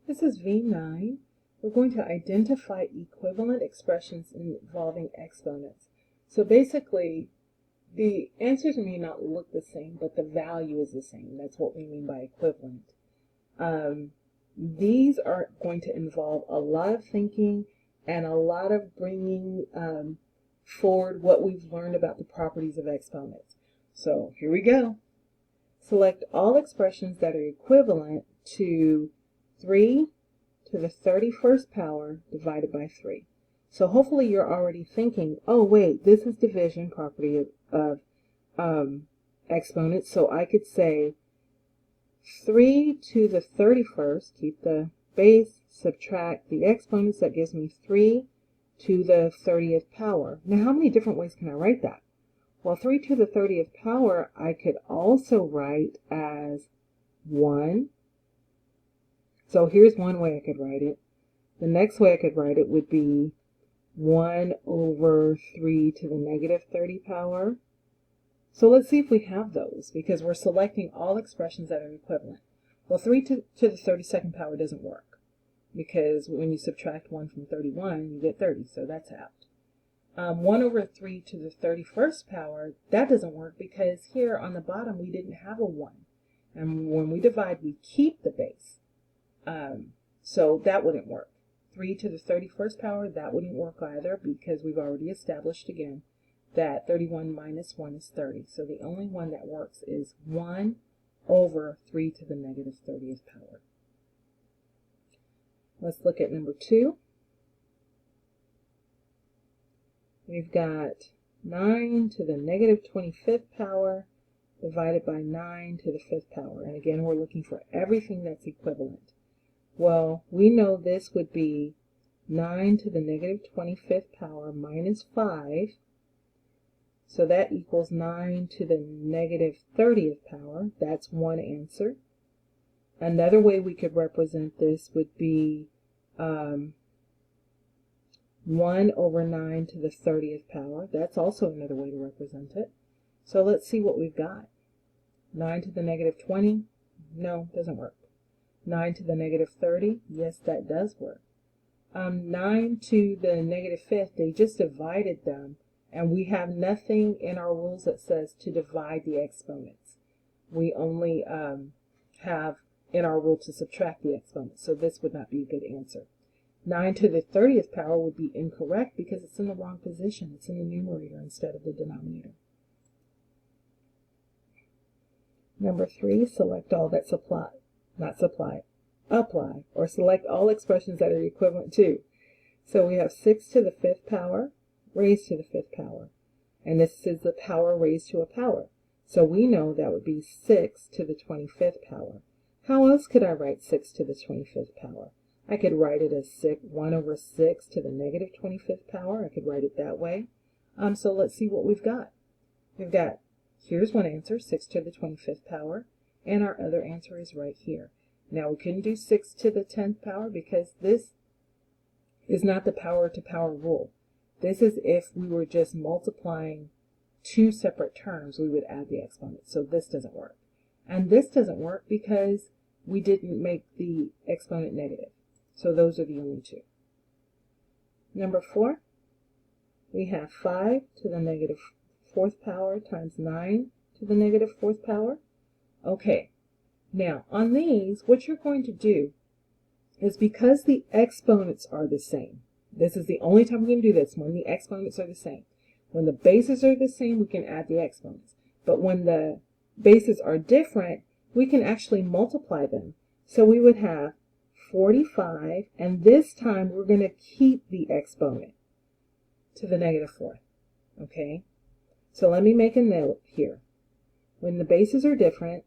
This is V9. We're going to identify equivalent expressions involving exponents. So basically, the answers may not look the same, but the value is the same. That's what we mean by equivalent. These are going to involve a lot of thinking and a lot of bringing forward what we've learned about the properties of exponents. So here we go. Select all expressions that are equivalent to 3 to the 31st power divided by 3. So hopefully you're already thinking, oh wait, this is division property of exponents. So I could say 3 to the 31st, keep the base, subtract the exponents, that gives me 3 to the 30th power. Now how many different ways can I write that? Well, 3 to the 30th power I could also write as 1. So here's one way I could write it. The next way I could write it would be 1 over 3 to the negative 30 power. So let's see if we have those, because we're selecting all expressions that are equivalent. Well, 3 to the 32nd power doesn't work, because when you subtract 1 from 31, you get 30, so that's out. 1 over 3 to the 31st power, that doesn't work because here on the bottom we didn't have a 1. And when we divide, we keep the base. So that wouldn't work. 3 to the 31st power, that wouldn't work either because we've already established again that 31 minus 1 is 30. So the only one that works is 1 over 3 to the negative 30th power. Let's look at number 2. We've got 9 to the negative 25th power divided by 9 to the 5th power. And again, we're looking for everything that's equivalent. Well, we know this would be 9 to the negative 25th power minus 5. So that equals 9 to the negative 30th power. That's one answer. Another way we could represent this would be 1 over 9 to the 30th power. That's also another way to represent it. So let's see what we've got. 9 to the negative 20? No, doesn't work. 9 to the negative 30? Yes, that does work. 9 to the negative 5th, they just divided them, and we have nothing in our rules that says to divide the exponents. We only have in our rule to subtract the exponents, so this would not be a good answer. 9 to the 30th power would be incorrect because it's in the wrong position. It's in the numerator instead of the denominator. Number 3, select all that apply, or select all expressions that are equivalent to. So we have 6 to the 5th power raised to the 5th power. And this is the power raised to a power. So we know that would be 6 to the 25th power. How else could I write 6 to the 25th power? I could write it as 1 over 6 to the negative 25th power. I could write it that way. So let's see what we've got. We've got, here's one answer, 6 to the 25th power, and our other answer is right here. Now we couldn't do 6 to the 10th power because this is not the power to power rule. This is if we were just multiplying two separate terms, we would add the exponent. So this doesn't work. And this doesn't work because we didn't make the exponent negative. So those are the only two. Number 4, we have 5 to the negative 4th power times 9 to the negative 4th power. Okay, now on these, what you're going to do is, because the exponents are the same, this is the only time we can do this, when the exponents are the same. When the bases are the same, we can add the exponents. But when the bases are different, we can actually multiply them. So we would have 45, and this time we're going to keep the exponent to the negative 4th. Okay? So let me make a note here. When the bases are different,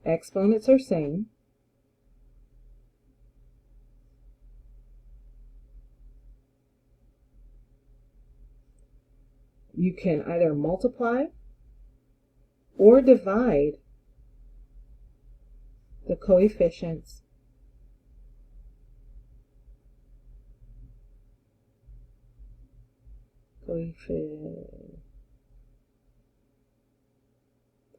exponents are same, you can either multiply or divide the coefficients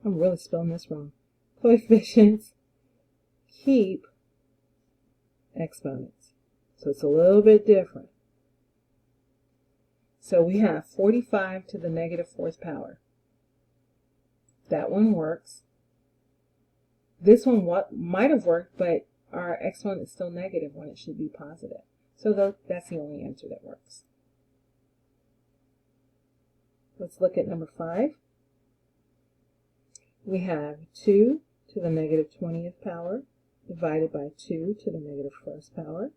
I'm really spelling this wrong. Coefficients keep exponents. So it's a little bit different. So we have 45 to the negative fourth power. That one works. This one might have worked, but our exponent is still negative when it should be positive. So that's the only answer that works. Let's look at number 5. We have 2 to the negative 20th power divided by 2 to the negative first power.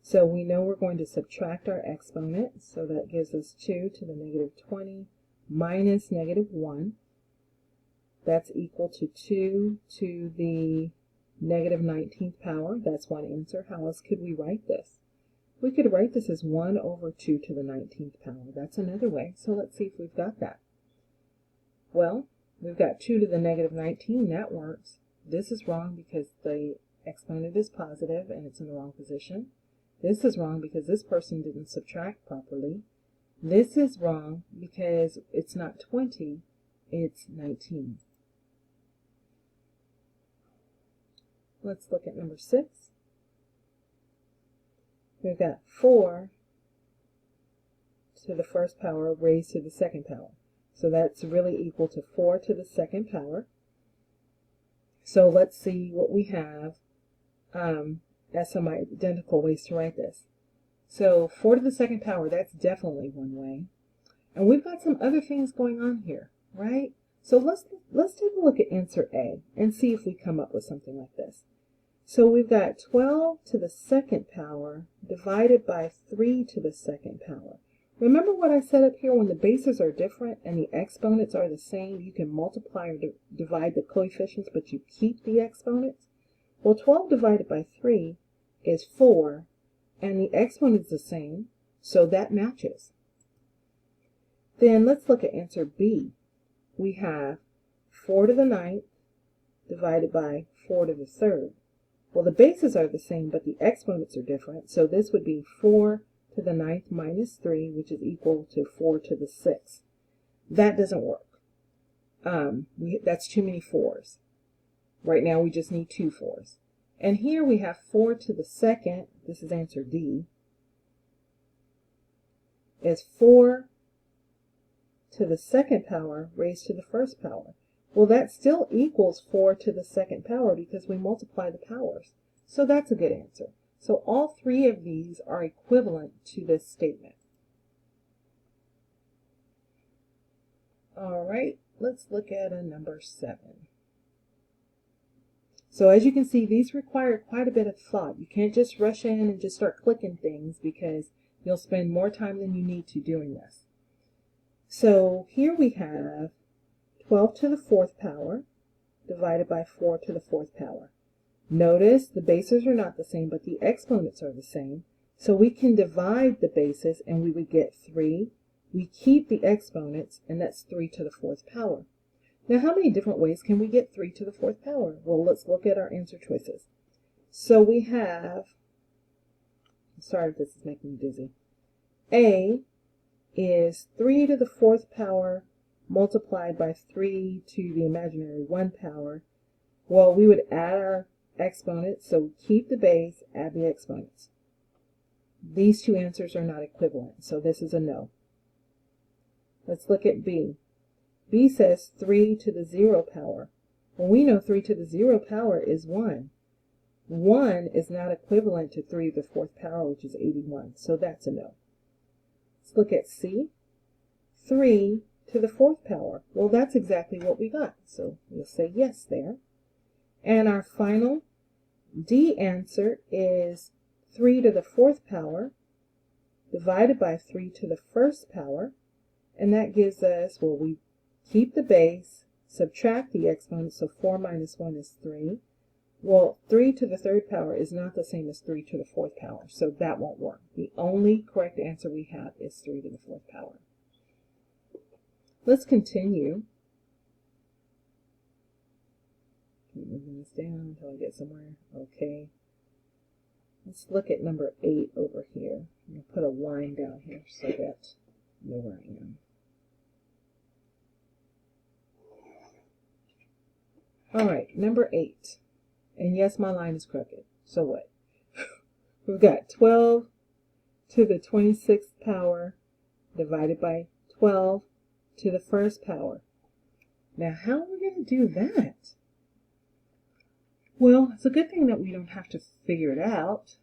So we know we're going to subtract our exponent, so that gives us 2 to the negative 20 minus negative 1. That's equal to 2 to the negative 19th power. That's one answer. How else could we write this? We could write this as 1 over 2 to the 19th power. That's another way. So let's see if we've got that. Well, we've got 2 to the negative 19. That works. This is wrong because the exponent is positive and it's in the wrong position. This is wrong because this person didn't subtract properly. This is wrong because it's not 20, it's 19. Let's look at number 6. We've got 4 to the first power raised to the second power. So that's really equal to 4 to the second power. So let's see what we have as some identical ways to write this. So 4 to the second power, that's definitely one way. And we've got some other things going on here, right? So let's take a look at answer A and see if we come up with something like this. So we've got 12 to the second power divided by 3 to the second power. Remember what I said up here, when the bases are different and the exponents are the same, you can multiply or divide the coefficients, but you keep the exponents? Well, 12 divided by 3 is 4, and the exponent is the same, so that matches. Then let's look at answer B. We have 4 to the 9th divided by 4 to the 3rd. Well, the bases are the same, but the exponents are different, so this would be 4 to the 9th minus 3, which is equal to 4 to the 6th. That doesn't work. That's too many 4s. Right now we just need 2 4s. And here we have 4 to the 2nd, this is answer D, is 4 to the 2nd power raised to the 1st power. Well, that still equals 4 to the 2nd power because we multiply the powers. So that's a good answer. So all 3 of these are equivalent to this statement. All right, let's look at a number 7. So as you can see, these require quite a bit of thought. You can't just rush in and just start clicking things because you'll spend more time than you need to doing this. So here we have 12 to the 4th power divided by 4 to the 4th power. Notice the bases are not the same, but the exponents are the same. So we can divide the bases and we would get 3. We keep the exponents, and that's 3 to the 4th power. Now, how many different ways can we get 3 to the 4th power? Well, let's look at our answer choices. So we have, sorry if this is making me dizzy. A is 3 to the 4th power multiplied by 3 to the imaginary 1 power. Well, we would add our exponents, so keep the base, add the exponents. These two answers are not equivalent, so this is a no. Let's look at B. B says 3 to the 0 power. Well, we know 3 to the 0 power is 1. 1 is not equivalent to 3 to the 4th power, which is 81, so that's a no. Let's look at C. 3 to the 4th power. Well, that's exactly what we got, so we'll say yes there. And our final D answer is 3 to the 4th power divided by 3 to the 1st power, and that gives us, well, we keep the base, subtract the exponent, so 4 minus 1 is 3. Well, 3 to the 3rd power is not the same as 3 to the 4th power, so that won't work. The only correct answer we have is 3 to the 4th power. Let's continue. Keep moving this down until I get somewhere. Okay. Let's look at number 8 over here. I'm going to put a line down here so that know where I am. All right, number 8. And yes, my line is crooked. So what? We've got 12 to the 26th power divided by 12 to the first power. Now, how are we going to do that? Well, it's a good thing that we don't have to figure it out.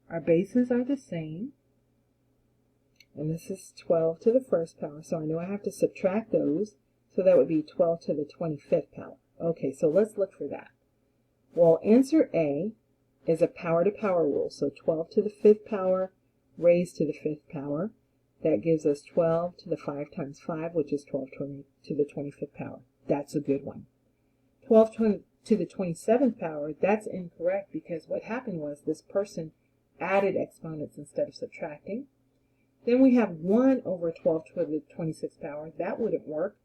Our bases are the same. And this is 12 to the first power, so I know I have to subtract those. So that would be 12 to the 25th power. Okay, so let's look for that. Well, answer A is a power-to-power rule. So 12 to the 5th power raised to the 5th power. That gives us 12 to the 5 times 5, which is 12 to the 25th power. That's a good one. 12 to the 27th power, that's incorrect because what happened was this person added exponents instead of subtracting. Then we have 1 over 12 to the 26th power. That wouldn't work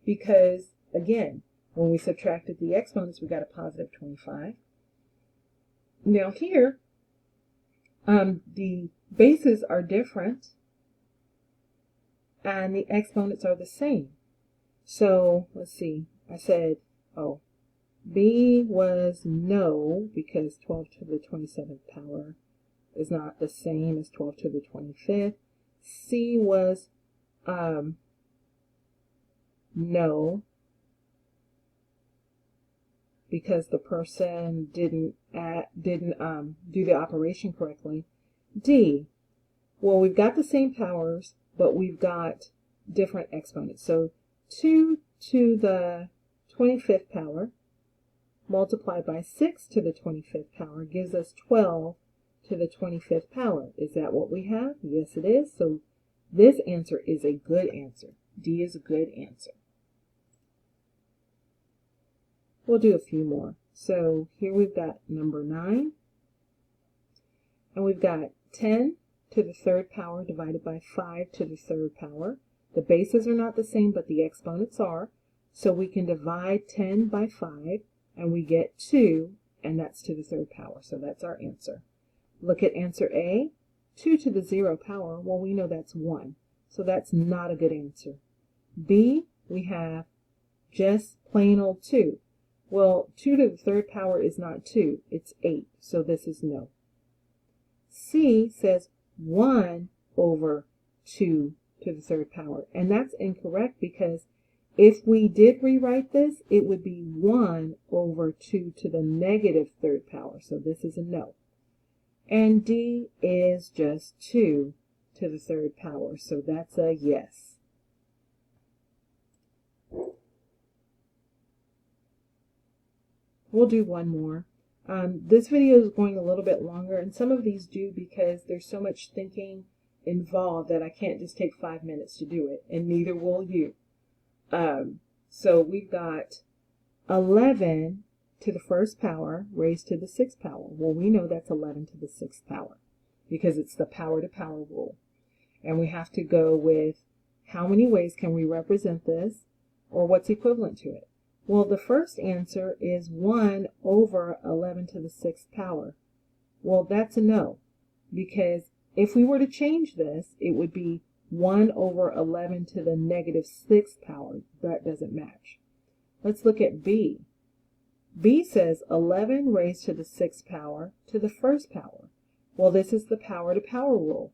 because, again, when we subtracted the exponents, we got a positive 25. Now here, the bases are different and the exponents are the same. So let's see, I said, oh, B was no because 12 to the 27th power is not the same as 12 to the 25th. C was no because the person didn't do the operation correctly. D, well, we've got the same powers, but we've got different exponents. So 2 to the 25th power multiplied by 6 to the 25th power gives us 12 to the 25th power. Is that what we have? Yes, it is. So this answer is a good answer. D is a good answer. We'll do a few more. So here we've got number 9. And we've got 10 to the 3rd power divided by 5 to the 3rd power. The bases are not the same, but the exponents are. So we can divide 10 by 5, and we get 2, and that's to the 3rd power. So that's our answer. Look at answer A. 2 to the 0 power, well, we know that's 1. So that's not a good answer. B, we have just plain old 2. Well, 2 to the 3rd power is not 2, it's 8. So this is no. C says 1 over 2 to the 3rd power. And that's incorrect because if we did rewrite this, it would be 1 over 2 to the negative 3rd power. So this is a no. And D is just 2 to the 3rd power. So that's a yes. We'll do one more. This video is going a little bit longer, and some of these do because there's so much thinking involved that I can't just take 5 minutes to do it, and neither will you. So we've got 11 to the 1st power raised to the 6th power. Well, we know that's 11 to the 6th power because it's the power-to-power rule. And we have to go with how many ways can we represent this, or what's equivalent to it. Well, the first answer is 1 over 11 to the 6th power. Well, that's a no, because if we were to change this, it would be 1 over 11 to the negative 6th power. That doesn't match. Let's look at B. B says 11 raised to the 6th power to the 1st power. Well, this is the power-to-power rule.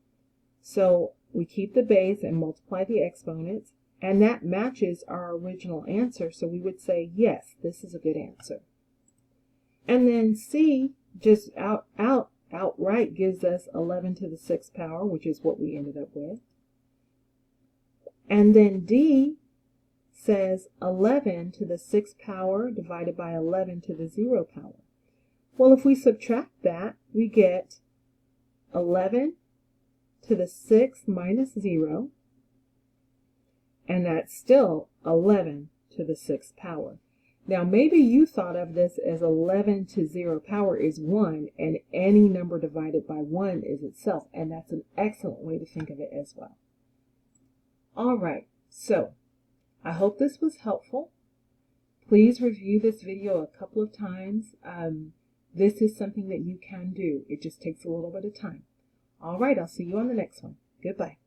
So we keep the base and multiply the exponents, and that matches our original answer, so we would say, yes, this is a good answer. And then C just outright gives us 11 to the 6th power, which is what we ended up with. And then D says 11 to the 6th power divided by 11 to the 0 power. Well, if we subtract that, we get 11 to the 6th minus 0, and that's still 11 to the 6th power. Now, maybe you thought of this as 11 to 0 power is 1, and any number divided by 1 is itself, and that's an excellent way to think of it as well. All right, so I hope this was helpful. Please review this video a couple of times. This is something that you can do. It just takes a little bit of time. All right, I'll see you on the next one. Goodbye.